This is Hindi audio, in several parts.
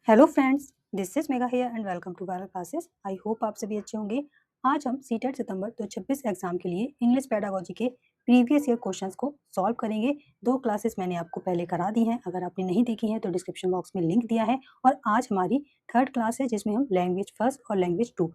Hello friends, this is Megha here and welcome to viral classes. I hope आप सभी अच्छे होंगे। आज हम सीटेट सितंबर 2026 एग्जाम के लिए इंग्लिश पेडागोजी के प्रीवियस ईयर क्वेश्चंस को सॉल्व करेंगे। 2 क्लासेस मैंने आपको पहले करा दी हैं, अगर आपने नहीं देखी हैं तो डिस्क्रिप्शन बॉक्स में लिंक दिया है। और आज हमारी थर्ड क्लास है जिसमें हम लैंग्वेज फर्स्ट और लैंग्वेज 2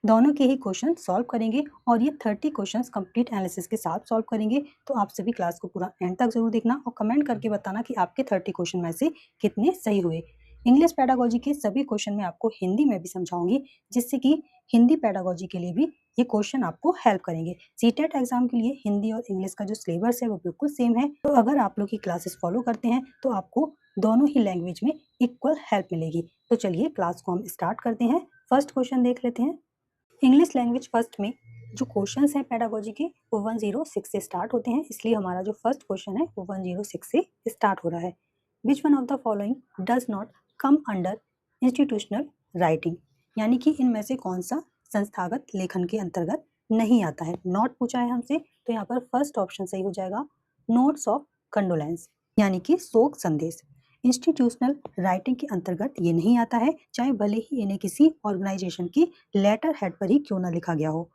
दोनों के ही क्वेश्चन सॉल्व करेंगे और ये 30 क्वेश्चंस कंप्लीट एनालिसिस के साथ सॉल्व करेंगे। तो आप सभी क्लास को पूरा एंड तक जरूर देखना और कमेंट करके बताना कि आपके 30 क्वेश्चन में से कितने सही हुए। इंग्लिश पेडागोजी के सभी क्वेश्चन मैं आपको हिंदी में भी समझाऊंगी, जिससे कि हिंदी पेडागोजी के लिए भी ये क्वेश्चन आपको हेल्प करेंगे। सीटेट एग्जाम के लिए हिंदी और इंग्लिश का जो सिलेबस है वो बिल्कुल सेम है। तो अगर आप लोग की क्लासेस फॉलो करते हैं तो आपको दोनों ही लैंग्वेज में इक्वल हेल्प मिलेगी। तो चलिए क्लास को हम स्टार्ट करते हैं। फर्स्ट क्वेश्चन देख लेते हैं। इंग्लिश लैंग्वेज फर्स्ट में जो क्वेश्चंस हैं पेडागोजी के वो 106 से स्टार्ट होते हैं, इसलिए हमारा जो फर्स्ट क्वेश्चन है वो 106 से स्टार्ट हो रहा है। विच one of the following does not come under institutional writing, यानी कि इनमें से कौन सा संस्थागत लेखन के अंतर्गत नहीं आता है। नोट पूछा है हमसे, तो यहाँ पर फर्स्ट ऑप्शन सही हो जाएगा, नोट्स ऑफ कंडोलेंस, यानी कि शोक संदेश। इंस्टीट्यूशनल राइटिंग के अंतर्गत ये नहीं आता है, चाहे भले ही इन्हें किसी ऑर्गेनाइजेशन की लेटर हेड पर ही क्यों ना लिखा गया हो।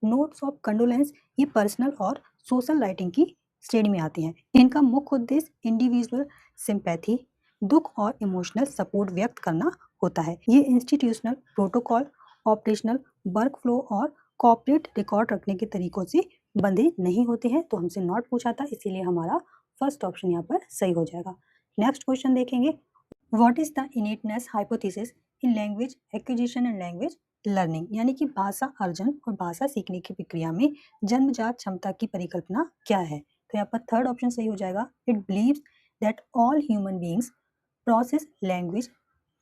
नोट्स ऑफ कंडोलेंस ये पर्सनल और सोशल राइटिंग की श्रेणी में आती हैं। इनका मुख्य उद्देश्य इंडिविजुअल सिंपैथी, दुख और इमोशनल सपोर्ट व्यक्त करना होता है। ये institutional protocol, operational work flow और कॉर्पोरेट रिकॉर्ड रखने के तरीकों से बंधे नहीं होते हैं। तो हमसे नॉट पूछा था, इसीलिए हमारा फर्स्ट ऑप्शन यहाँ पर सही हो जाएगा। नेक्स्ट क्वेश्चन देखेंगे। What is the innateness hypothesis in language acquisition and language learning, यानी कि भाषा अर्जन और भाषा सीखने की प्रक्रिया में जन्मजात क्षमता की परिकल्पना क्या है। तो यहाँ पर थर्ड ऑप्शन सही हो जाएगा। It believes that all human beings process language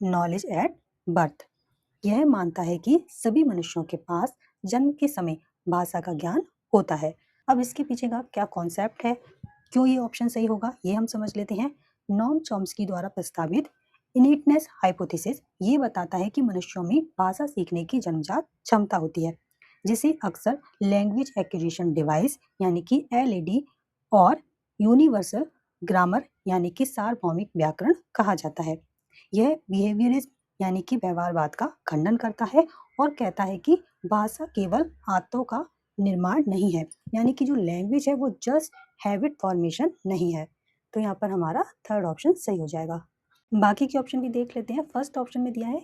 knowledge at birth. यह मानता है कि सभी मनुष्यों के पास जन्म के समय भाषा का ज्ञान होता है। अब इसके पीछे का क्या कॉन्सेप्ट है, क्यों ये ऑप्शन सही होगा, ये हम समझ लेते हैं। नॉम चॉम्स्की द्वारा प्रस्तावित इनेटनेस हाइपोथेसिस ये बताता है कि मनुष्यों में भाषा सीखने की जन्मजात क्षमता होती है, जिसे अक्सर लैंग्वेज एक्विजिशन डिवाइस यानी कि एलएडी और यूनिवर्सल ग्रामर यानी कि सार्वभौमिक व्याकरण कहा जाता है। यह बिहेवियरिज्म यानी कि व्यवहारवाद का खंडन करता है और कहता है कि भाषा केवल आदतों का निर्माण नहीं है, यानी कि जो लैंग्वेज है वो जस्ट हैबिट फॉर्मेशन नहीं है। तो यहाँ पर हमारा थर्ड ऑप्शन सही हो जाएगा। बाकी के ऑप्शन भी देख लेते हैं। फर्स्ट ऑप्शन में दिया है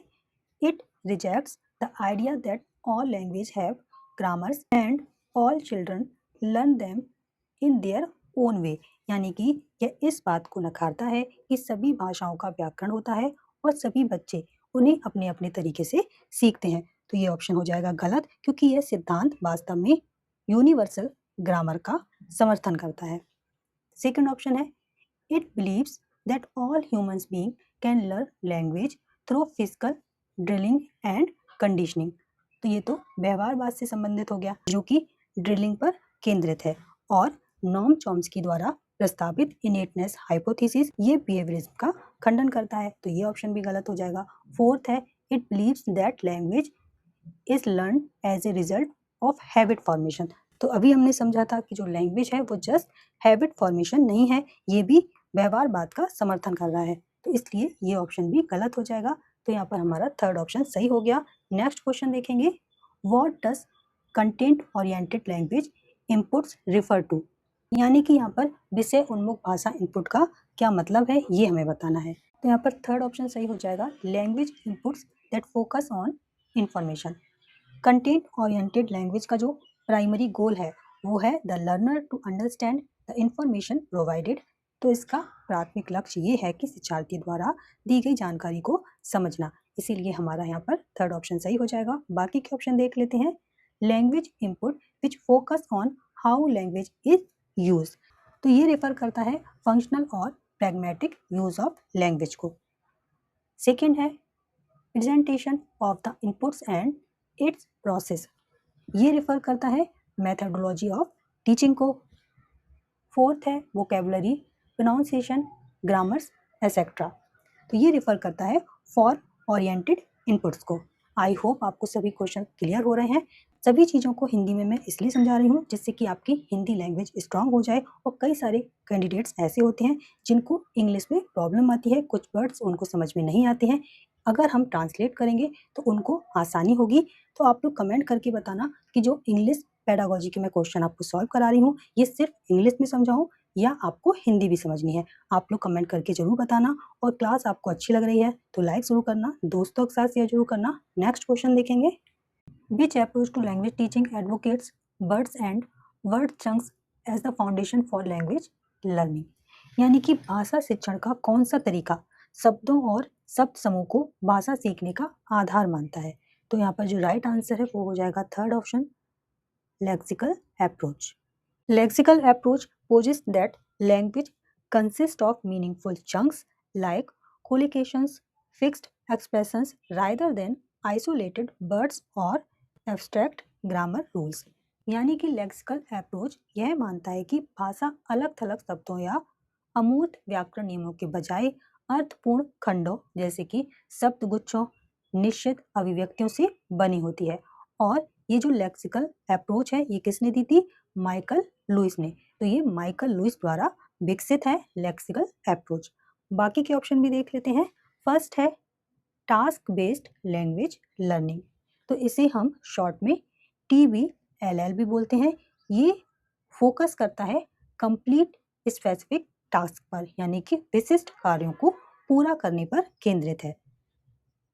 it rejects the idea that all language have grammars and all children learn them in their own way, यानी कि यह इस बात को नकारता है कि सभी भाषाओं का व्याकरण होता है और सभी बच्चे उन्हें अपने अपने तरीके से सीखते हैं। तो ये ऑप्शन हो जाएगा गलत, क्योंकि यह सिद्धांत वास्तव में यूनिवर्सल ग्रामर का समर्थन करता है। सेकंड ऑप्शन है it beliefs that all humans being can learn language through physical drilling and conditioning। तो ये तो व्यवहारवाद से संबंधित हो गया, जो कि ड्रिलिंग पर केंद्रित है। और नॉम चॉम्स्की द्वारा प्रस्तावित इनेटनेस हाइपोथेसिस ये बिहेवियरिज्म का खंडन करता है। तो ये ऑप्शन भी गलत हो जाएगा। फोर्थ है it believes that language is learn as a result of habit formation. तो अभी हमने समझा था कि जो लैंग्वेज है वो जस्ट हैबिट फॉर्मेशन नहीं है, ये भी व्यवहारवाद का समर्थन कर रहा है। तो इसलिए ये ऑप्शन भी गलत हो जाएगा। तो यहाँ पर हमारा थर्ड ऑप्शन सही हो गया। नेक्स्ट क्वेश्चन देखेंगे। What does content oriented language inputs refer to, यानी कि यहाँ पर विषय उन्मुख भाषा इनपुट का क्या मतलब है, ये हमें बताना है। तो यहाँ पर थर्ड ऑप्शन सही हो जाएगा, language inputs that focus on information. Content oriented language का जो प्राइमरी गोल है वो है the learner to understand the information provided. तो इसका प्राथमिक लक्ष्य ये है कि शिक्षार्थी द्वारा दी गई जानकारी को समझना, इसीलिए हमारा यहाँ पर थर्ड ऑप्शन सही हो जाएगा। बाकी के ऑप्शन देख लेते हैं। Language input which focus on how language is use, तो ये रेफर करता है फंक्शनल और प्रैग्मेटिक यूज ऑफ लैंग्वेज को। सेकेंड है presentation of the inputs and it's process, ये रेफर करता है मेथडोलॉजी ऑफ टीचिंग को। फोर्थ है वोकेबलरी, प्रोनाउंसिएशन, ग्रामर्स एसेट्रा, तो ये रेफर करता है फॉर ओरिएंटेड इनपुट्स को। आई होप आपको सभी क्वेश्चन क्लियर हो रहे हैं। सभी चीज़ों को हिंदी में मैं इसलिए समझा रही हूँ जिससे कि आपकी हिंदी लैंग्वेज स्ट्रांग हो जाए। और कई सारे कैंडिडेट्स ऐसे होते हैं जिनको इंग्लिश में प्रॉब्लम आती है, कुछ वर्ड्स उनको समझ में नहीं आते हैं। अगर हम ट्रांसलेट करेंगे तो उनको आसानी होगी। तो आप लोग कमेंट करके बताना कि जो इंग्लिश पेडागोजी के मैं क्वेश्चन आपको सॉल्व करा रही हूँ ये सिर्फ इंग्लिश में समझाऊँ या आपको हिंदी भी समझनी है। आप लोग कमेंट करके जरूर बताना। और क्लास आपको अच्छी लग रही है तो लाइक जरूर करना, दोस्तों के साथ शेयर जरूर करना। नेक्स्ट क्वेश्चन देखेंगे। Which approach to language teaching advocates words and word chunks as the foundation for language learning? यानी कि भाषा शिक्षण का कौन सा तरीका शब्दों और शब्द समूह को भाषा सीखने का आधार मानता है? तो यहाँ पर जो राइट आंसर है वो हो जाएगा third option, lexical approach. Lexical approach poses that language consists of meaningful chunks like collocations, fixed expressions rather than isolated words or abstract grammar rules। यानी कि लेक्सिकल अप्रोच यह मानता है कि भाषा अलग थलग शब्दों या अमूर्त व्याकरण नियमों के बजाय अर्थपूर्ण खंडों जैसे कि शब्दगुच्छों, निश्चित अभिव्यक्तियों से बनी होती है। और ये जो लेक्सिकल अप्रोच है ये किसने दी थी? माइकल लुईस ने। तो ये माइकल लुईस द्वारा विकसित है लेक्सिकल अप्रोच। बाकी के ऑप्शन भी देख लेते हैं। फर्स्ट है टास्क बेस्ड लैंग्वेज लर्निंग, तो इसे हम शॉर्ट में TBLL भी बोलते हैं। ये फोकस करता है कंप्लीट स्पेसिफिक टास्क पर, यानी कि विशिष्ट कार्यों को पूरा करने पर केंद्रित है।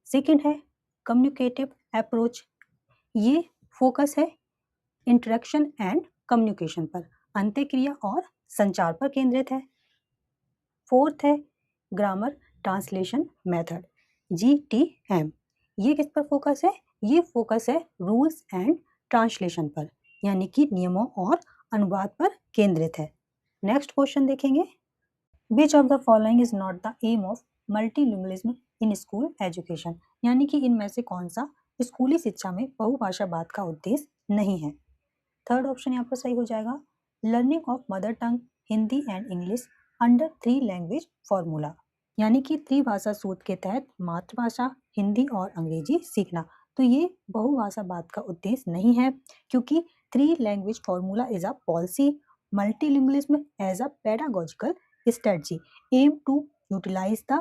सेकंड है कम्युनिकेटिव अप्रोच, ये फोकस है इंटरेक्शन एंड कम्युनिकेशन पर, अंत्यक्रिया और संचार पर केंद्रित है। फोर्थ है ग्रामर ट्रांसलेशन मेथड, GTM, ये किस पर फोकस है? ये फोकस है रूल्स एंड ट्रांसलेशन पर, यानी कि नियमों और अनुवाद पर केंद्रित है। नेक्स्ट क्वेश्चन देखेंगे। Which of the following is not the aim of multilingualism in school education, यानी कि इनमें से कौन सा स्कूली शिक्षा में बहुभाषावाद का उद्देश्य नहीं है? थर्ड ऑप्शन यहाँ पर सही हो जाएगा, learning of mother tongue Hindi and English under 3 language formula, यानी कि त्रिभाषा सूत्र के तहत मातृभाषा हिंदी और अंग्रेजी सीखना। तो ये बहुभाषावाद का उद्देश्य नहीं है, क्योंकि 3 language formula is a policy multilingualism as a pedagogical strategy aim to utilize the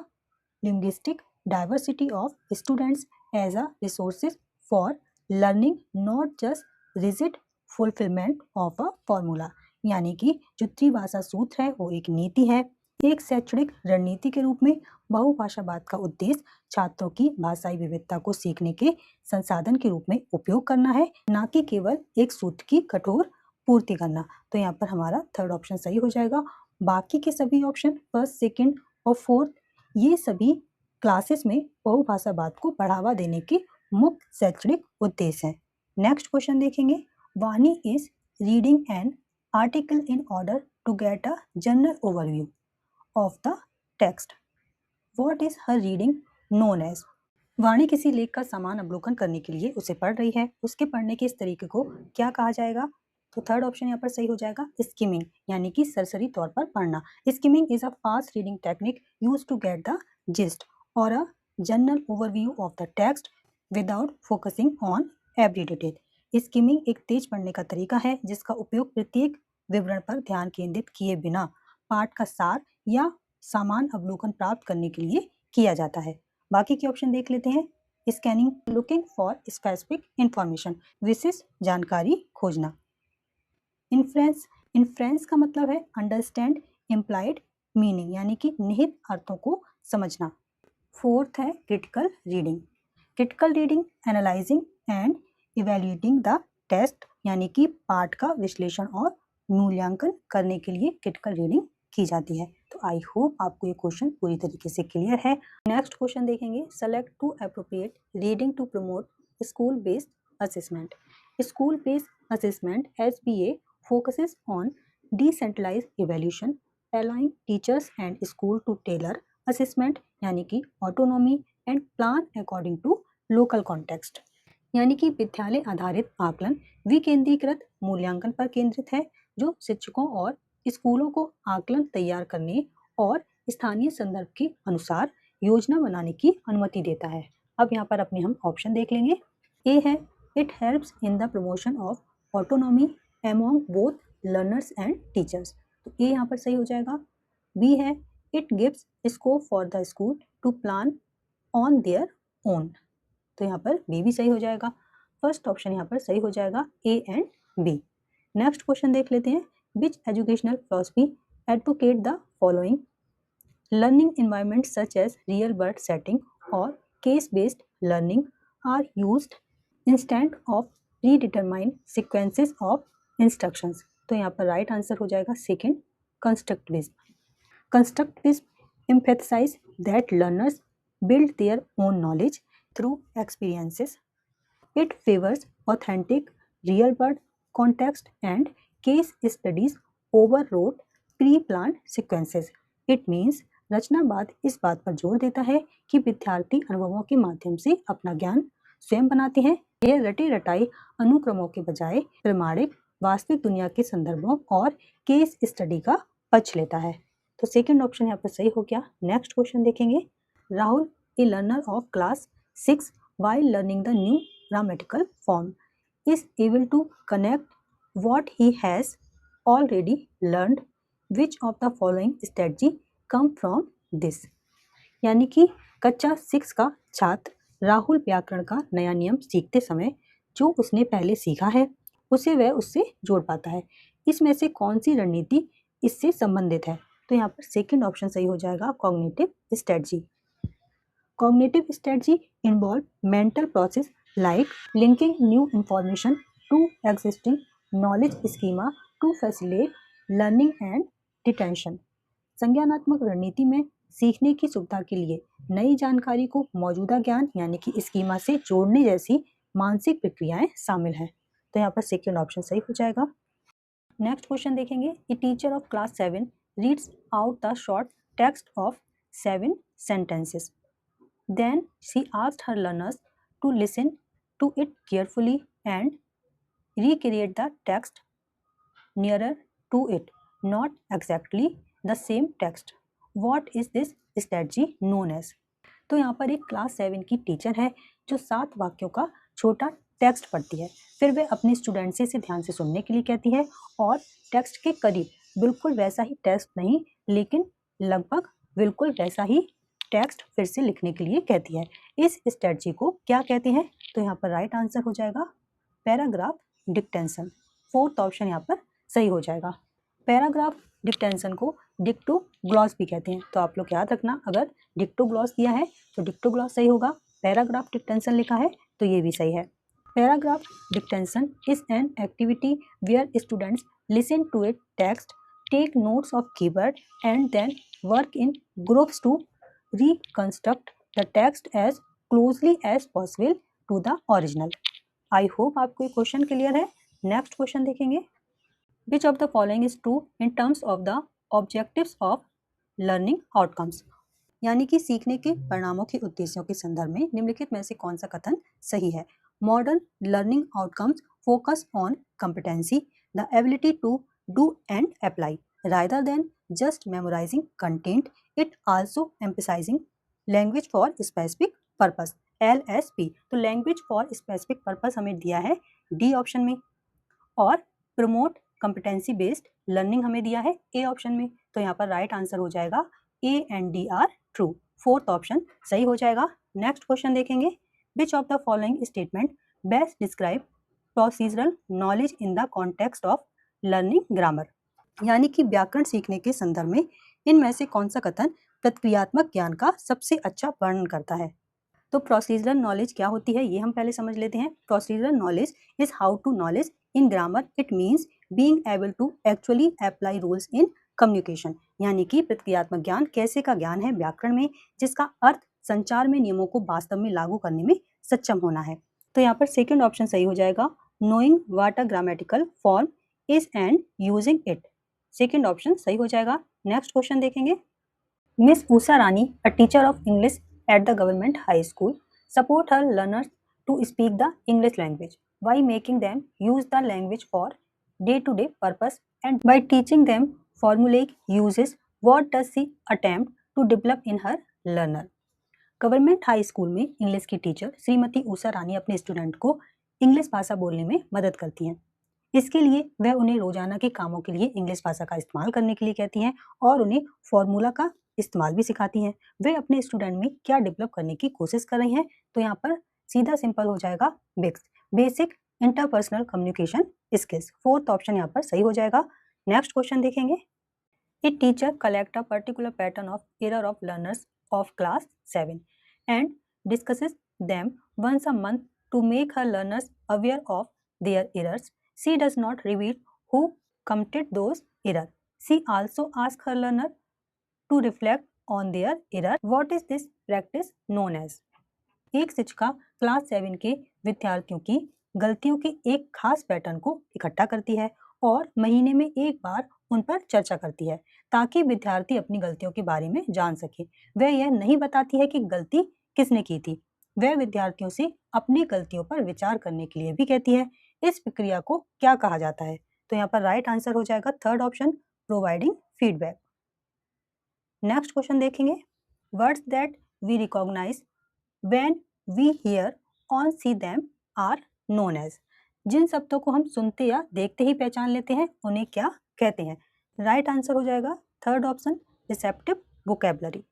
linguistic diversity of students as a resources for learning, not just rigid fulfillment of a formula। यानी कि जो त्रिभाषा सूत्र है वो एक नीति है, एक शैक्षणिक रणनीति के रूप में बहुभाषावाद का उद्देश्य छात्रों की भाषाई विविधता को सीखने के संसाधन के रूप में उपयोग करना है, ना कि केवल एक सूत्र की कठोर पूर्ति करना। तो यहाँ पर हमारा थर्ड ऑप्शन सही हो जाएगा। बाकी के सभी ऑप्शन फर्स्ट, सेकंड और फोर्थ ये सभी क्लासेस में बहुभाषावाद को बढ़ावा देने के मुख्य शैक्षणिक उद्देश्य हैं। नेक्स्ट क्वेश्चन देखेंगे। Vani is reading an article in order to get a general overview of the text, what is her reading known as? Vani किसी लेख का समान अवलोकन करने के लिए उसे पढ़ रही है, उसके पढ़ने के इस तरीके को क्या कहा जाएगा? तो थर्ड ऑप्शन यहाँ पर सही हो जाएगा, स्किमिंग, यानी कि सरसरी तौर पर पढ़ना। Skimming is a fast reading technique use to get the gist or a general overview of the text without focusing on every detail. Skimming एक तेज पढ़ने का तरीका है जिसका उपयोग प्रत्येक विवरण पर ध्यान केंद्रित किए बिना पाठ का सार या समान अवलोकन प्राप्त करने के लिए किया जाता है। बाकी के ऑप्शन देख लेते हैं। Scanning, looking for specific information, विशेष जानकारी खोजना। इन्फ्रेंस, इन्फ्रेंस का मतलब है अंडरस्टैंड इम्प्लाइड मीनिंग, यानी कि निहित अर्थों को समझना। फोर्थ है critical reading, critical reading analysing and evaluating the text, यानी कि पाठ का विश्लेषण और मूल्यांकन करने के लिए क्रिटिकल रीडिंग की जाती है। तो आई होप आपको ये क्वेश्चन पूरी तरीके से क्लियर है। नेक्स्ट क्वेश्चन देखेंगे। Select 2 appropriate reading to promote school based assessment. School based assessment SBA focuses on decentralized evaluation, allowing teachers and school to tailor assessment, यानी कि autonomy and plan according to local context, यानी कि विद्यालय आधारित आकलन विकेंद्रीकृत मूल्यांकन पर केंद्रित है जो शिक्षकों और स्कूलों को आकलन तैयार करने और स्थानीय संदर्भ के अनुसार योजना बनाने की अनुमति देता है। अब यहाँ पर अपने हम ऑप्शन देख लेंगे। ए है it helps in the promotion of autonomy among both learners and teachers. तो ए यहाँ पर सही हो जाएगा। बी है it gives scope for the school to plan on their own. तो यहाँ पर बी भी सही हो जाएगा। फर्स्ट ऑप्शन यहाँ पर सही हो जाएगा, A and B. Next question देख लेते हैं। Which educational philosophy advocate the following? Learning environments such as real world setting or case based learning are used instead of predetermined sequences of instructions। तो यहाँ पर राइट आंसर हो जाएगा second, constructivism. Constructivism emphasize that learners build their own knowledge through experiences. It favors authentic real world context and case studies over rote pre-planned sequences. It means रचनावाद इस बात पर जोर देता है कि विद्यार्थी अनुभवों के माध्यम से अपना ज्ञान स्वयं बनाते हैं। यह रटे रटाई अनुक्रमों के बजाय प्रमाणिक वास्तविक दुनिया के संदर्भों और केस स्टडी का पक्ष लेता है। तो सेकंड ऑप्शन यहाँ पर सही हो गया। नेक्स्ट क्वेश्चन देखेंगे। राहुल, ए learner of class 6 while learning the new grammatical form, is able to connect what he has already learned. Which of the following strategy come from this? यानी कि कक्षा 6 का छात्र राहुल व्याकरण का नया नियम सीखते समय जो उसने पहले सीखा है उसे वह उससे जोड़ पाता है। इसमें से कौन सी रणनीति इससे संबंधित है? तो यहाँ पर सेकंड ऑप्शन सही हो जाएगा, cognitive strategy. Cognitive strategy involve mental process like linking new information to existing knowledge schema to facilitate learning and retention। संज्ञानात्मक रणनीति में सीखने की सुविधा के लिए नई जानकारी को मौजूदा ज्ञान यानी कि स्कीमा से जोड़ने जैसी मानसिक प्रक्रियाएं शामिल हैं। तो यहाँ पर सेकेंड ऑप्शन सही हो जाएगा। नेक्स्ट क्वेश्चन देखेंगे। A teacher of class 7 reads out the short text of 7 sentences. Then she asked her learners to listen to it carefully and recreate the text nearer to it, not exactly the same text. What is this strategy known as? तो यहाँ पर एक क्लास 7 की टीचर है जो 7 वाक्यों का छोटा टेक्स्ट पढ़ती है। फिर वे अपने स्टूडेंट से इसे ध्यान से सुनने के लिए कहती है और टेक्स्ट के करीब बिल्कुल वैसा ही टेक्स्ट नहीं लेकिन लगभग बिल्कुल वैसा ही टेक्स्ट फिर से लिखने के लिए कहती है। इस स्ट्रेटजी को क्या कहते हैं? तो यहाँ पर राइट आंसर हो जाएगा पैराग्राफ डिक्टेंशन। फोर्थ ऑप्शन यहाँ पर सही हो जाएगा। पैराग्राफ डिक्टेंशन को डिक्टोग्लॉस भी कहते हैं। तो आप लोग याद रखना, अगर डिक्टोग्लॉस दिया है तो डिक्टोग्लॉस सही होगा। पैराग्राफ डिक्टेंशन लिखा है तो ये भी सही है। Paragraph dictation is an activity where students listen to it text, take notes of keyword and then work in groups to reconstruct the text as closely as possible to the original। I hope आपको ये क्वेश्चन क्लियर है। नेक्स्ट क्वेश्चन देखेंगे। Which of the following is true in terms of the objectives of learning outcomes? यानी कि सीखने के परिणामों के उद्देश्यों के संदर्भ में निम्नलिखित में से कौन सा कथन सही है? Modern learning outcomes focus on competency, the ability to do and apply rather than just memorizing content. It also emphasizing language for specific purpose, LSP। तो language for specific purpose हमें दिया है डी ऑप्शन में, और promote competency based learning हमें दिया है ए ऑप्शन में। तो यहाँ पर राइट आंसर हो जाएगा A and D R true. Fourth option सही हो जाएगा। नेक्स्ट क्वेश्चन देखेंगे। Which of the following statement best describe procedural knowledge in the context of learning grammar? यानी कि व्याकरण सीखने के संदर्भ में इनमें से कौन सा कथन प्रक्रियात्मक ज्ञान का सबसे अच्छा वर्णन करता है? तो प्रोसीजरल नॉलेज क्या होती है ये हम पहले समझ लेते हैं। Procedural knowledge is how to knowledge in grammar. It means being able to actually apply rules in communication. यानी कि प्रक्रियात्मक ज्ञान कैसे का ज्ञान है व्याकरण में जिसका अर्थ संचार में नियमों को वास्तव में लागू करने में सक्षम होना है। तो यहाँ पर सेकेंड ऑप्शन सही हो जाएगा, knowing what a grammatical form is and using it. Second option सही हो जाएगा। नेक्स्ट क्वेश्चन देखेंगे। Miss Usha Rani, a teacher of English at the government high school, support her learners to speak the English language by making them use the language for day-to-day purpose and by teaching them formulaic uses. What does she attempt to develop in her learner? Government high school में इंग्लिश की टीचर श्रीमती उषा रानी अपने स्टूडेंट को इंग्लिश भाषा बोलने में मदद करती हैं। इसके लिए वह उन्हें रोजाना के कामों के लिए इंग्लिश भाषा का इस्तेमाल करने के लिए कहती हैं और उन्हें फॉर्मूला का इस्तेमाल भी सिखाती हैं। वे अपने स्टूडेंट में क्या डेवलप करने की कोशिश कर रही हैं, तो यहाँ पर सीधा सिंपल हो जाएगा BICS, basic interpersonal communication skills. Fourth option यहाँ पर सही हो जाएगा। नेक्स्ट क्वेश्चन देखेंगे। A teacher collect a particular pattern of error of learners of class 7 and discusses them once a month to make her learners aware of their errors. She does not reveal who committed those errors. She also asks her learner to reflect on their error. What is this practice known as? एक शिक्षिका क्लास 7 के विद्यार्थियों की गलतियों के एक खास पैटर्न को इकट्ठा करती है और महीने में एक बार उन पर चर्चा करती है ताकि विद्यार्थी अपनी गलतियों के बारे में जान सके। वह यह नहीं बताती है कि गलती किसने की थी। वह विद्यार्थियों से अपनी गलतियों पर विचार करने के लिए भी कहती है। इस प्रक्रिया को क्या कहा जाता है? तो यहाँ पर राइट आंसर हो जाएगा third option, providing feedback. Next question देखेंगे। Words that we recognize when we hear और see them are known as. जिन शब्दों को हम सुनते या देखते ही पहचान लेते हैं उन्हें क्या कहते हैं? राइट आंसर हो जाएगा third option, receptive vocabulary.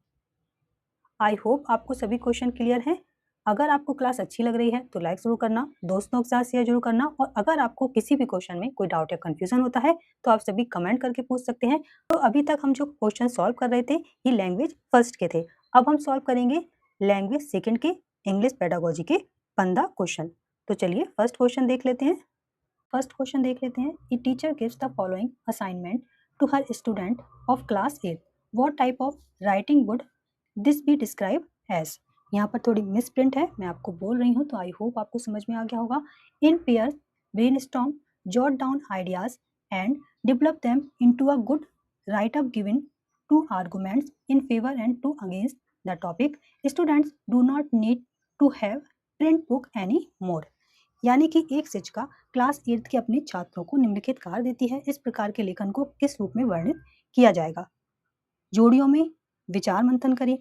I hope आपको सभी क्वेश्चन क्लियर हैं। अगर आपको क्लास अच्छी लग रही है तो लाइक जरूर करना, दोस्तों के साथ शेयर जरूर करना, और अगर आपको किसी भी क्वेश्चन में कोई डाउट या कंफ्यूजन होता है तो आप सभी कमेंट करके पूछ सकते हैं। तो अभी तक हम जो क्वेश्चन सॉल्व कर रहे थे ये लैंग्वेज फर्स्ट के थे। अब हम सॉल्व करेंगे लैंग्वेज सेकंड के इंग्लिश पेडागोजी के 15 क्वेश्चन। तो चलिए फर्स्ट क्वेश्चन देख लेते हैं। A teacher gives the following assignment to her student of class 8। What type of writing would this be describe as? यहाँ पर थोड़ी मिस प्रिंट है, मैं आपको बोल रही हूँ तो आई होप आपको समझ में आ गया होगा। In pairs brainstorm, jot down ideas and develop them into a good write up given two arguments in favour and two against the topic. Students do not need to have print book any more. यानी कि एक शिक्षिका क्लास 8 के अपने छात्रों को निम्नलिखित कार्य देती है। इस प्रकार के लेखन को किस रूप में वर्णित किया जाएगा? जोड़ियों में विचार मंथन करें,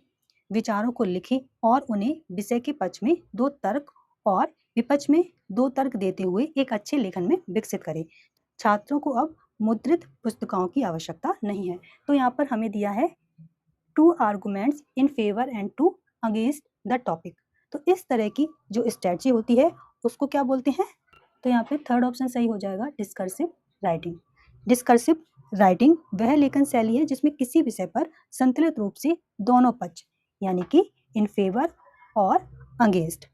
विचारों को लिखें और उन्हें विषय के पक्ष में 2 तर्क और विपक्ष में 2 तर्क देते हुए एक अच्छे लेखन में विकसित करें। छात्रों को अब मुद्रित पुस्तिकाओं की आवश्यकता नहीं है। तो यहाँ पर हमें दिया है 2 arguments in favour and 2 against the topic. तो इस तरह की जो स्ट्रेटजी होती है उसको क्या बोलते हैं? तो यहाँ पे थर्ड ऑप्शन सही हो जाएगा, डिस्कर्सिव राइटिंग। डिस्कर्सिव राइटिंग वह लेखन शैली है जिसमें किसी विषय पर संतुलित रूप से दोनों पक्ष यानी कि इन फेवर और अगेंस्ट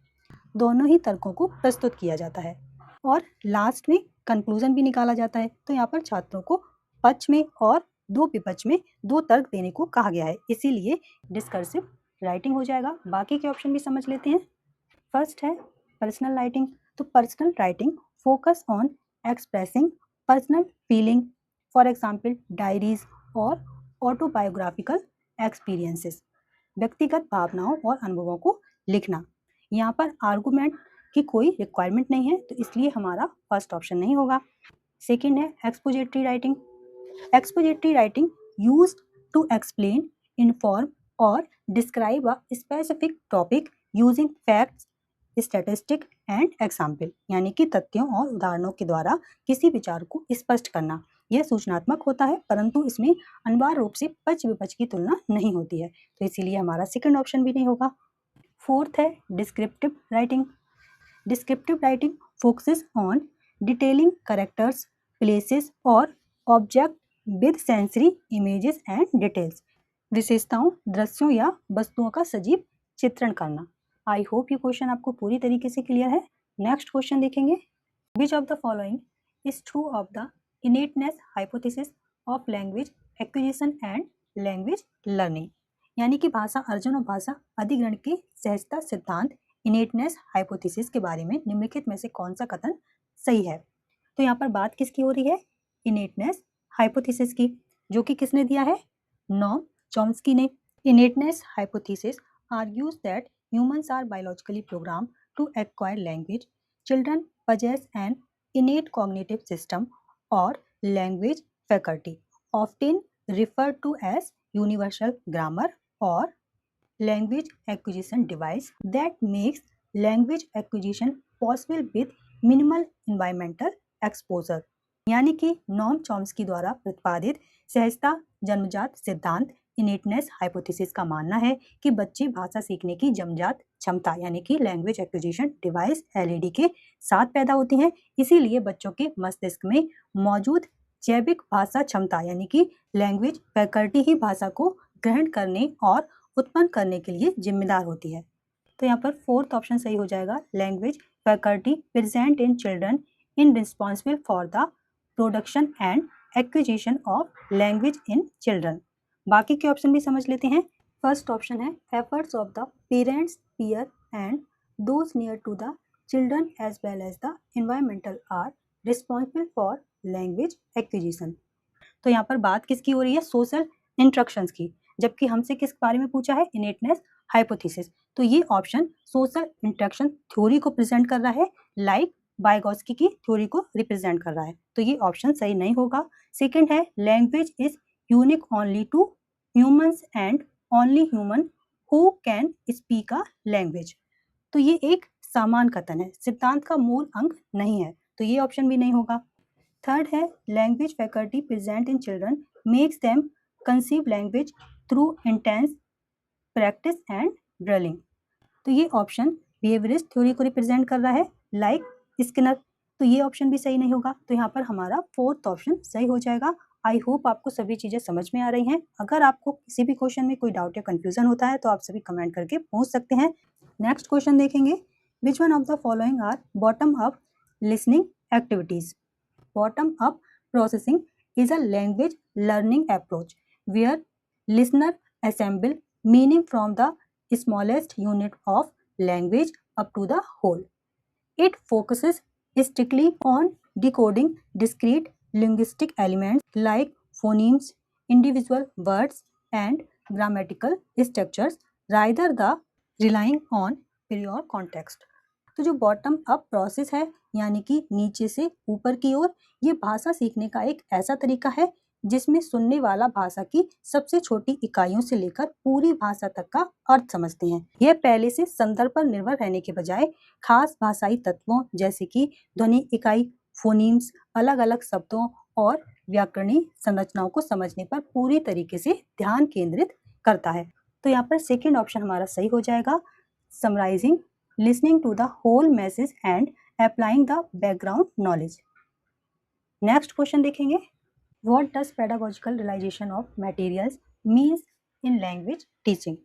दोनों ही तर्कों को प्रस्तुत किया जाता है और लास्ट में कंक्लूजन भी निकाला जाता है। तो यहाँ पर छात्रों को पक्ष में और 2 विपक्ष में 2 तर्क देने को कहा गया है, इसीलिए डिस्कर्सिव राइटिंग हो जाएगा। बाकी के ऑप्शन भी समझ लेते हैं। फर्स्ट है पर्सनल राइटिंग। तो personal writing focus on expressing personal feeling, for example diaries और ऑटोबायोग्राफिकल एक्सपीरियंसेस। व्यक्तिगत भावनाओं और अनुभवों को लिखना। यहाँ पर आर्गुमेंट की कोई रिक्वायरमेंट नहीं है तो इसलिए हमारा फर्स्ट ऑप्शन नहीं होगा। सेकेंड है expository writing. Expository writing used to explain, inform और describe a specific topic using facts, statistic and example. यानी कि तथ्यों और उदाहरणों के द्वारा किसी विचार को स्पष्ट करना। यह सूचनात्मक होता है परंतु इसमें अनिवार्य रूप से पक्ष विपक्ष की तुलना नहीं होती है, तो इसीलिए हमारा सेकंड ऑप्शन भी नहीं होगा। फोर्थ है descriptive writing. Descriptive writing focuses on detailing characters, places और object with sensory images and details. विशेषताओं, दृश्यों या वस्तुओं का सजीव चित्रण करना। आई होप ये क्वेश्चन आपको पूरी तरीके से क्लियर है। नेक्स्ट क्वेश्चन देखेंगे। Which of the following is true of the innateness hypothesis of language acquisition and language learning. यानी कि भाषा अर्जन और भाषा अधिग्रहण के सहजता सिद्धांत इनेटनेस हाइपोथेसिस के बारे में निम्नलिखित में से कौन सा कथन सही है? तो यहाँ पर बात किसकी हो रही है? इनेटनेस हाइपोथेसिस की, जो कि किसने दिया है? नॉम चॉम्स्की ने। Innateness hypothesis argues that humans are biologically programmed to acquire language. Children possess an innate cognitive system or language faculty, often referred to as universal grammar or language acquisition device, that makes language acquisition possible with minimal environmental exposure. यानी कि नॉम चॉम्स्की द्वारा प्रतिपादित सहजता जन्मजात सिद्धांत इनेटनेस हाइपोथेसिस का मानना है कि बच्चे भाषा सीखने की जन्मजात क्षमता यानी कि लैंग्वेज एक्विजिशन डिवाइस एलईडी के साथ पैदा होती हैं। इसीलिए बच्चों के मस्तिष्क में मौजूद जैविक भाषा क्षमता यानी कि लैंग्वेज फैकल्टी ही भाषा को ग्रहण करने और उत्पन्न करने के लिए जिम्मेदार होती है। तो यहाँ पर फोर्थ ऑप्शन सही हो जाएगा, language faculty present in children in responsible for the production and acquisition of language in children. बाकी के ऑप्शन भी समझ लेते हैं। फर्स्ट ऑप्शन है efforts of the parents peer and those near to the children as well as the environmental are responsible for language acquisition. तो यहाँ पर बात किसकी हो रही है, सोशल इंस्ट्रक्शंस की, जबकि हमसे किस बारे में पूछा है, इनेटनेस हाइपोथेसिस। तो ये ऑप्शन सोशल इंटरेक्शन थ्योरी को प्रेजेंट कर रहा है, लाइक वाइगोत्स्की की थ्योरी को रिप्रेजेंट कर रहा है। तो ये ऑप्शन सही नहीं होगा। सेकंड है language is unique only to humans and only human who can speak a language. तो ये एक समान कथन है, सिद्धांत का मूल अंग नहीं है, तो ये ऑप्शन भी नहीं होगा। थर्ड है language faculty present in children makes them conceive language through intense practice and drilling. तो ये ऑप्शन बिहेवियरिस्ट थ्योरी को रिप्रेजेंट कर रहा है, लाइक स्किनर। तो ये ऑप्शन भी सही नहीं होगा। तो यहाँ पर हमारा फोर्थ ऑप्शन सही हो जाएगा। आई होप आपको सभी चीजें समझ में आ रही हैं। अगर आपको किसी भी क्वेश्चन में कोई डाउट या कंफ्यूजन होता है तो आप सभी कमेंट करके पूछ सकते हैं। नेक्स्ट क्वेश्चन देखेंगे, which one of the following are bottom up listening activities. Bottom up processing is a language learning approach where listener assemble meaning from the smallest unit of language up to the whole. It focuses strictly on decoding discrete linguistic elements like phonemes, individual words, and grammatical structures rather than relying on prior context. तो जो बॉटम अप प्रोसेस है यानी कि नीचे से ऊपर की ओर, ये भाषा सीखने का एक ऐसा तरीका है जिसमें सुनने वाला भाषा की सबसे छोटी इकाइयों से लेकर पूरी भाषा तक का अर्थ समझते हैं। यह पहले से संदर्भ पर निर्भर रहने के बजाय खास भाषाई तत्वों जैसे कि ध्वनि इकाई, फोनीम्स, अलग अलग शब्दों और व्याकरणीय संरचनाओं को समझने पर पूरी तरीके से ध्यान केंद्रित करता है। तो यहाँ पर सेकेंड ऑप्शन हमारा सही हो जाएगा, summarising listening to the whole message and applying the background knowledge. Next question देखेंगे, what does pedagogical realization of materials means in language teaching?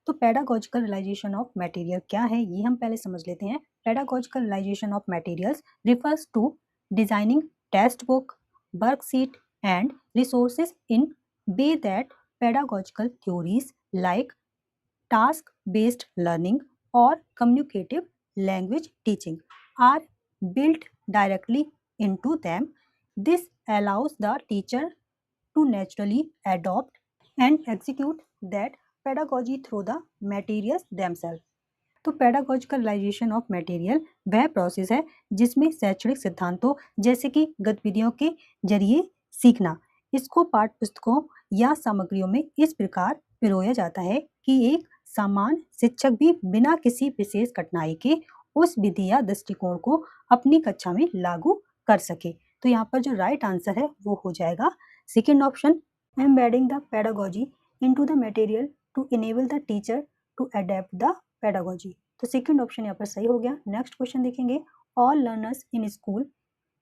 तो pedagogical realization of material क्या है ये हम पहले समझ लेते हैं। pedagogical realization of materials refers to designing textbook, worksheet and resources in way that pedagogical theories like task based learning or communicative language teaching are built directly into them. This allows the teacher to naturally adopt and execute that pedagogy through the materials themselves. तो pedagogical realization of material वह प्रोसेस है जिसमें शैक्षणिक सिद्धांतों जैसे कि गतिविधियों के जरिए सीखना, इसको पाठ्य पुस्तकों या सामग्रियों में इस प्रकार पिरोया जाता है कि एक समान शिक्षक भी बिना किसी विशेष कठिनाई के उस विधि या दृष्टिकोण को अपनी कक्षा में लागू कर सके। तो यहाँ पर जो राइट आंसर है वो हो जाएगा second option, embedding the pedagogy into the material to enable the teacher to adapt the pedagogy. तो सेकेंड ऑप्शन यहाँ पर सही हो गया। नेक्स्ट क्वेश्चन देखेंगे, all learners in school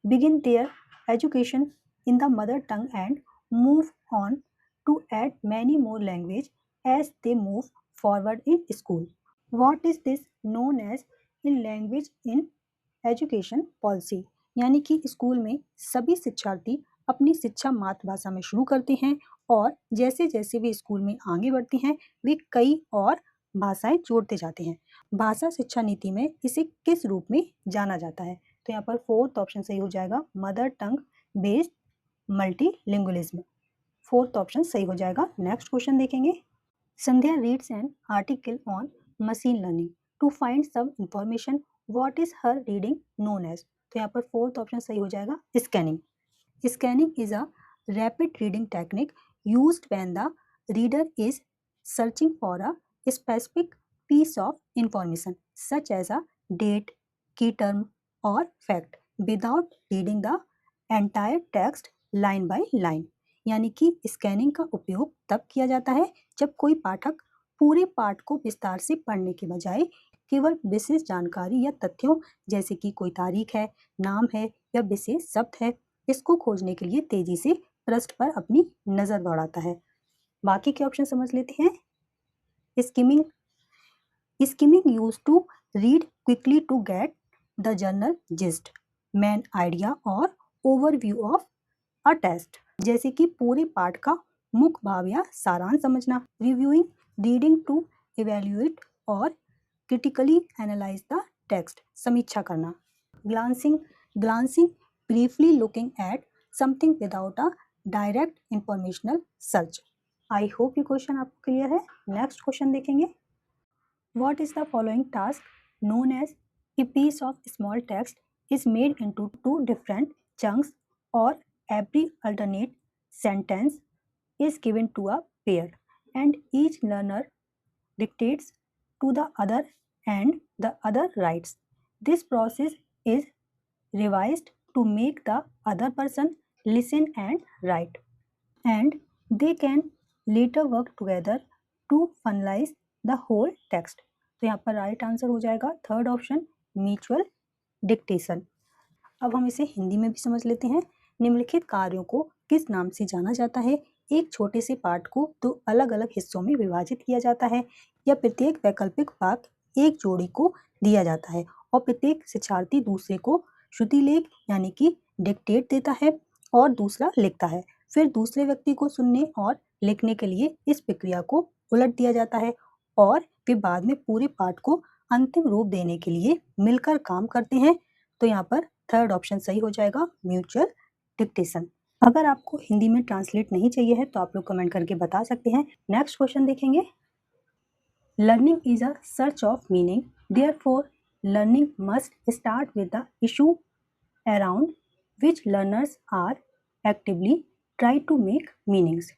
begin their education in the mother tongue and move on to add many more language as they move forward in school. What is this known as in language in education policy? यानी कि स्कूल में सभी शिक्षार्थी अपनी शिक्षा मातृभाषा में शुरू करते हैं और जैसे जैसे वे स्कूल में आगे बढ़ते हैं वे कई और भाषाएं जोड़ते जाते हैं। भाषा शिक्षा नीति में इसे किस रूप में जाना जाता है? तो यहाँ पर फोर्थ ऑप्शन सही हो जाएगा, mother tongue based multilingualism. Fourth option सही हो जाएगा। नेक्स्ट क्वेश्चन देखेंगे, Sandhya reads an article on machine learning to find some information. What is her reading known as? तो यहाँ पर फोर्थ ऑप्शन सही हो जाएगा, scanning. Scanning is a rapid reading technique used when the reader is searching for a specific piece of information such as a date, key term, और fact without reading the entire text line by line. यानी कि स्कैनिंग का उपयोग तब किया जाता है जब कोई पाठक पूरे पाठ को विस्तार से पढ़ने के बजाय केवल विशेष जानकारी या तथ्यों जैसे कि कोई तारीख है, नाम है या विशेष शब्द है, इसको खोजने के लिए तेजी से पृष्ठ पर अपनी नजर दौड़ाता है। बाकी के ऑप्शन समझ लेते हैं। Skimming use to read quickly to get the general gist, main idea और ओवरव्यू ऑफ अ टेस्ट, जैसे कि पूरे पाठ का मुख्य भाव या सारांश समझना। रिव्यूइंग रीडिंग टू इवेल्युएट और क्रिटिकली एनालाइज द टेक्स्ट, समीक्षा करना। Glancing briefly looking at something without a direct informational search. I hope ये क्वेश्चन आपको क्लियर है। नेक्स्ट क्वेश्चन देखेंगे। What is the following task known as a piece of small text is made into two different chunks or every alternate sentence is given to a pair and each learner dictates to the other and the other writes. This process is revised to make the other person listen and write, and they can later work together to finalize the whole text. तो यहाँ पर राइट आंसर हो जाएगा थर्ड ऑप्शन, म्यूचुअल डिक्टेशन। अब हम इसे हिंदी में भी समझ लेते हैं। निम्नलिखित कार्यों को किस नाम से जाना जाता है? एक छोटे से पाठ को दो अलग अलग हिस्सों में विभाजित किया जाता है या प्रत्येक वैकल्पिक वाक्य एक जोड़ी को दिया जाता है और प्रत्येक शिक्षार्थी दूसरे को श्रुति लेख यानी कि डिक्टेट देता है और दूसरा लिखता है। फिर दूसरे व्यक्ति को सुनने और लिखने के लिए इस प्रक्रिया को उलट दिया जाता है और फिर बाद में पूरे पाठ को अंतिम रूप देने के लिए मिलकर काम करते हैं। तो यहाँ पर थर्ड ऑप्शन सही हो जाएगा, म्यूचुअल डिक्टेशन। अगर आपको हिंदी में ट्रांसलेट नहीं चाहिए है तो आप लोग कमेंट करके बता सकते हैं। नेक्स्ट क्वेश्चन देखेंगे। Learning is a search of meaning, therefore learning must start with the issue around which learners are actively try to make meanings.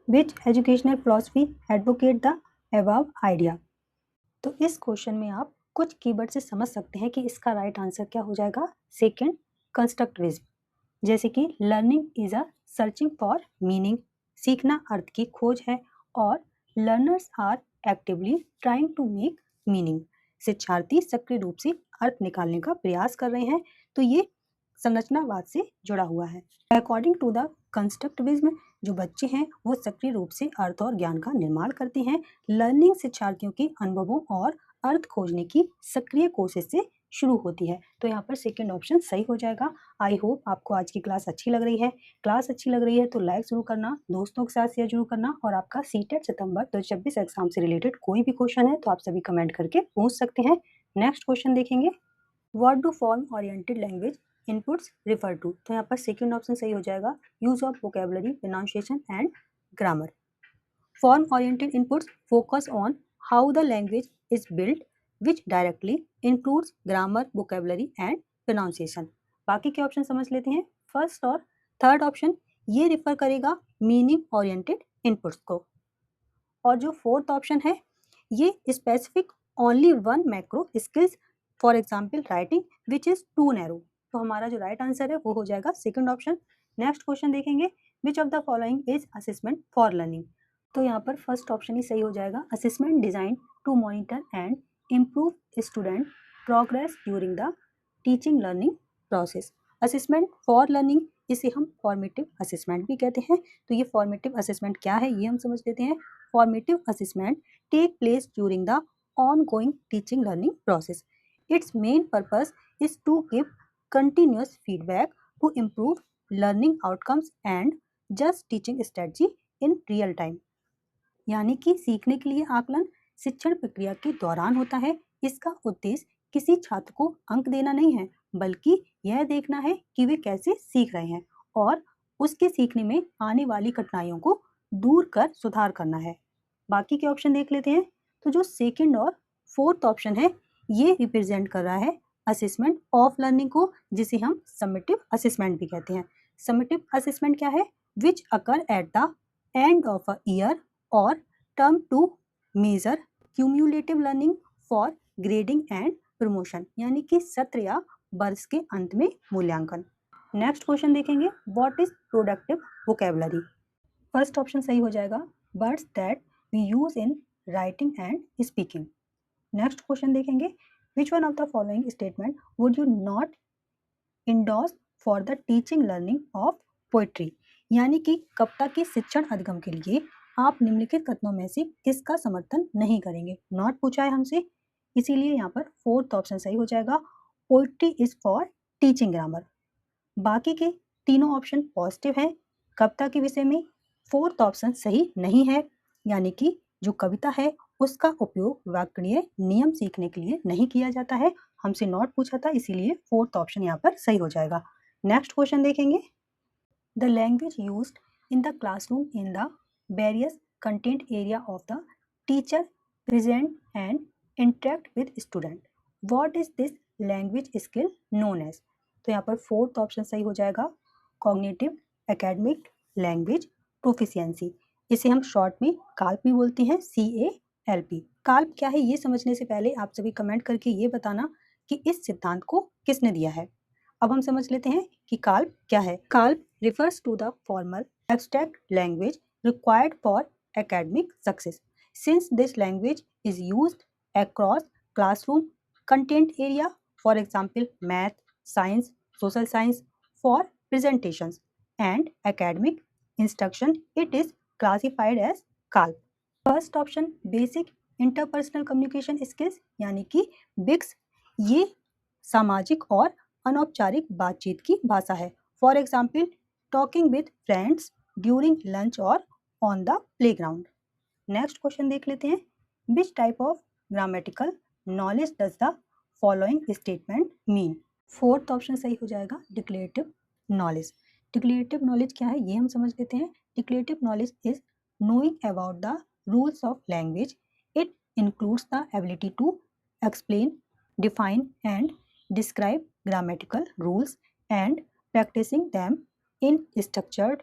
Which educational philosophy advocate the above idea. तो इस क्वेश्चन में आप कुछ कीवर्ड से समझ सकते हैं कि इसका राइट आंसर क्या हो जाएगा, सेकंड, कंस्ट्रक्टिविज्म। जैसे कि learning is a searching for meaning, सीखना अर्थ की खोज है, और learners are actively trying to make meaning, शिक्षार्थी सक्रिय रूप से अर्थ निकालने का प्रयास कर रहे हैं। तो ये संरचनावाद से जुड़ा हुआ है। अकॉर्डिंग टू द कंस्ट्रक्टिविज्म, जो बच्चे हैं वो सक्रिय रूप से अर्थ और ज्ञान का निर्माण करते हैं। लर्निंग शिक्षार्थियों के अनुभवों और अर्थ खोजने की सक्रिय कोशिश से शुरू होती है। तो यहाँ पर सेकंड ऑप्शन सही हो जाएगा। आई होप आपको आज की क्लास अच्छी लग रही है। क्लास अच्छी लग रही है तो लाइक जरूर करना, दोस्तों के साथ शेयर जरूर करना, और आपका सीटेट सितंबर 2026 एग्जाम से रिलेटेड कोई भी क्वेश्चन है तो आप सभी कमेंट करके पूछ सकते हैं। नेक्स्ट क्वेश्चन देखेंगे। What do form oriented language inputs refer to. तो यहाँ पर सेकंड ऑप्शन सही हो जाएगा, use of vocabulary, pronunciation and grammar. Form oriented inputs focus on how the language is built which directly improves grammar, vocabulary and pronunciation। बाकी के ऑप्शन समझ लेते हैं। फर्स्ट और थर्ड ऑप्शन ये रिफर करेगा मीनिंग ओरिएंटेड इनपुट्स को, और जो फोर्थ ऑप्शन है ये specific only one macro skills, for example writing which is too narrow. तो हमारा जो राइट आंसर है वो हो जाएगा सेकंड ऑप्शन। नेक्स्ट क्वेश्चन देखेंगे। Which of the following is assessment for learning. तो यहाँ पर फर्स्ट ऑप्शन ही सही हो जाएगा, assessment design to monitor and improve student progress during the teaching learning process। Assessment for learning, इसे हम फॉर्मेटिव असेसमेंट भी कहते हैं। तो ये फॉर्मेटिव असेसमेंट क्या है ये हम समझ लेते हैं। Formative assessment take place during the ongoing teaching learning process. Its main purpose is to give continuous feedback to improve learning outcomes and just teaching strategy in real time। यानी कि सीखने के लिए आकलन शिक्षण प्रक्रिया के दौरान होता है। इसका उद्देश्य किसी छात्र को अंक देना नहीं है, बल्कि यह देखना है कि वे कैसे सीख रहे हैं और उसके सीखने में आने वाली कठिनाइयों को दूर कर सुधार करना है। बाकी के ऑप्शन देख लेते हैं। तो जो सेकंड और फोर्थ ऑप्शन है ये रिप्रेजेंट कर रहा है असेसमेंट ऑफ लर्निंग को, जिसे हम समेटिव असेसमेंट भी कहते हैं। समेटिव असेसमेंट क्या है? Which occur at the end of a year और term to measure cumulative learning for grading and promotion. यानी कि सत्र या वर्ष के अंत में मूल्यांकन। नेक्स्ट क्वेश्चन देखेंगे, what is productive vocabulary. First option सही हो जाएगा, words that we use in writing and speaking. Next question देखेंगे, which one of the following statement would you not endorse for the teaching learning of poetry. यानी कि कविता के शिक्षण अधिगम के लिए आप निम्नलिखित कथनों में से किसका समर्थन नहीं करेंगे। नॉट पूछा है हमसे, इसीलिए यहाँ पर फोर्थ ऑप्शन सही हो जाएगा, poetry is for teaching grammar. बाकी के तीनों ऑप्शन पॉजिटिव हैं। कविता के विषय में फोर्थ ऑप्शन सही नहीं है, यानी कि जो कविता है उसका उपयोग व्याकरणीय नियम सीखने के लिए नहीं किया जाता है। हमसे नॉट पूछा था, इसीलिए फोर्थ ऑप्शन यहाँ पर सही हो जाएगा। नेक्स्ट क्वेश्चन देखेंगे, the language used in the classroom in the various content area of the teacher present and interact with student, what is this language skill known as. तो यहाँ पर फोर्थ ऑप्शन सही हो जाएगा, कॉग्निटिव एकेडमिक लैंग्वेज प्रोफिशिएंसी। इसे हम शॉर्ट में काल्प भी बोलते हैं, CALP। काल्प क्या है ये समझने से पहले आप सभी कमेंट करके ये बताना कि इस सिद्धांत को किसने दिया है। अब हम समझ लेते हैं कि काल्प क्या है। Calf refers to the formal abstract language required for academic success. Since this language is used across classroom content area, for example, math, science, social science, for presentations and academic instruction, it is classified as CALP. First option basic interpersonal communication skills यानी कि BICS, ये सामाजिक और अनौपचारिक बातचीत की भाषा है। For example, talking with friends during lunch और on the playground. Next question देख लेते हैं, which type of grammatical knowledge does the following statement mean. Fourth option सही हो जाएगा, डिक्लेरेटिव नॉलेज। डिक्लेरेटिव नॉलेज क्या है ये हम समझ लेते हैं। Declarative knowledge is knowing about the rules of language. It includes the ability to explain, define and describe grammatical rules and practicing them in structured,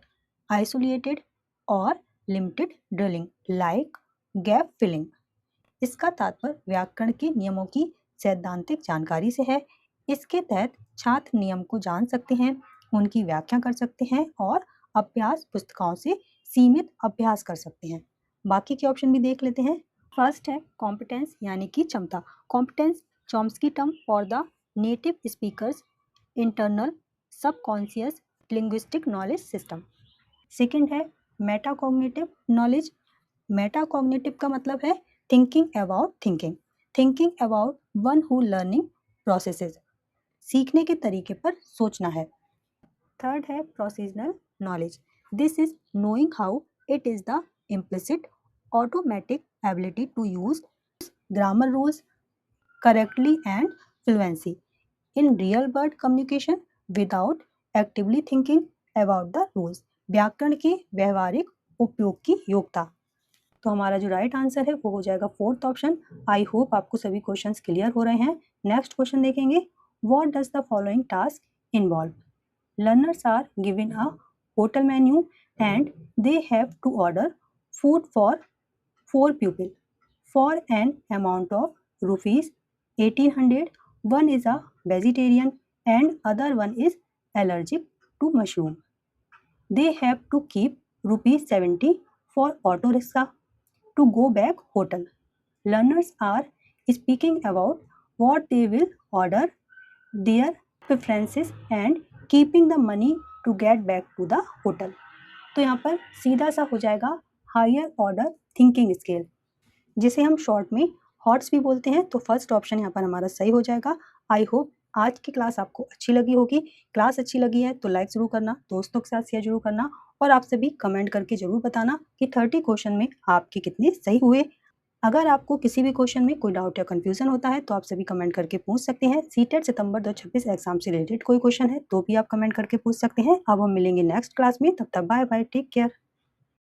isolated or limited drilling like gap filling. इसका तात्पर्य व्याकरण के नियमों की सैद्धांतिक जानकारी से है। इसके तहत छात्र नियम को जान सकते हैं, उनकी व्याख्या कर सकते हैं और अभ्यास पुस्तिकाओं से सीमित अभ्यास कर सकते हैं। बाकी के ऑप्शन भी देख लेते हैं। फर्स्ट है कॉम्पिटेंस यानी कि क्षमता। Competence Chomsky term for the native speakers internal subconscious linguistic knowledge system. Second है मेटाकॉग्निटिव नॉलेज। मेटाकॉग्निटिव का मतलब है thinking about thinking, thinking about one who learning processes, सीखने के तरीके पर सोचना है। थर्ड है procedural knowledge. This is knowing how it is the implicit automatic ability to use grammar rules correctly and fluency in real world communication without actively thinking about the rules. व्याकरण के व्यवहारिक उपयोग की योग्यता। तो हमारा जो राइट आंसर है वो हो जाएगा फोर्थ ऑप्शन। आई होप आपको सभी क्वेश्चंस क्लियर हो रहे हैं। नेक्स्ट क्वेश्चन देखेंगे, what does the following task involve. Learners are given a hotel menu and they have to order food for 4 people for an amount of rupees 1800. One is a vegetarian and other one is allergic to mushroom. They have to keep rupees 70 for auto rickshaw to go back hotel. Learners are speaking about what they will order, their preferences and keeping the money to get back to the hotel. तो यहाँ पर सीधा सा हो जाएगा हायर ऑर्डर थिंकिंग स्केल, जिसे हम शॉर्ट में हॉट्स भी बोलते हैं। तो फर्स्ट ऑप्शन यहाँ पर हमारा सही हो जाएगा। आई होप आज की क्लास आपको अच्छी लगी होगी। क्लास अच्छी लगी है तो लाइक ज़रूर करना, दोस्तों के साथ शेयर जरूर करना और आप सभी कमेंट करके ज़रूर बताना कि 30 क्वेश्चन में आपके कितने सही हुए। अगर आपको किसी भी क्वेश्चन में कोई डाउट या कन्फ्यूजन होता है तो आप सभी कमेंट करके पूछ सकते हैं। सीटेट सितंबर 2026 एग्जाम से रिलेटेड कोई क्वेश्चन है तो भी आप कमेंट करके पूछ सकते हैं। अब हम मिलेंगे नेक्स्ट क्लास में, तब तक बाय बाय, टेक केयर।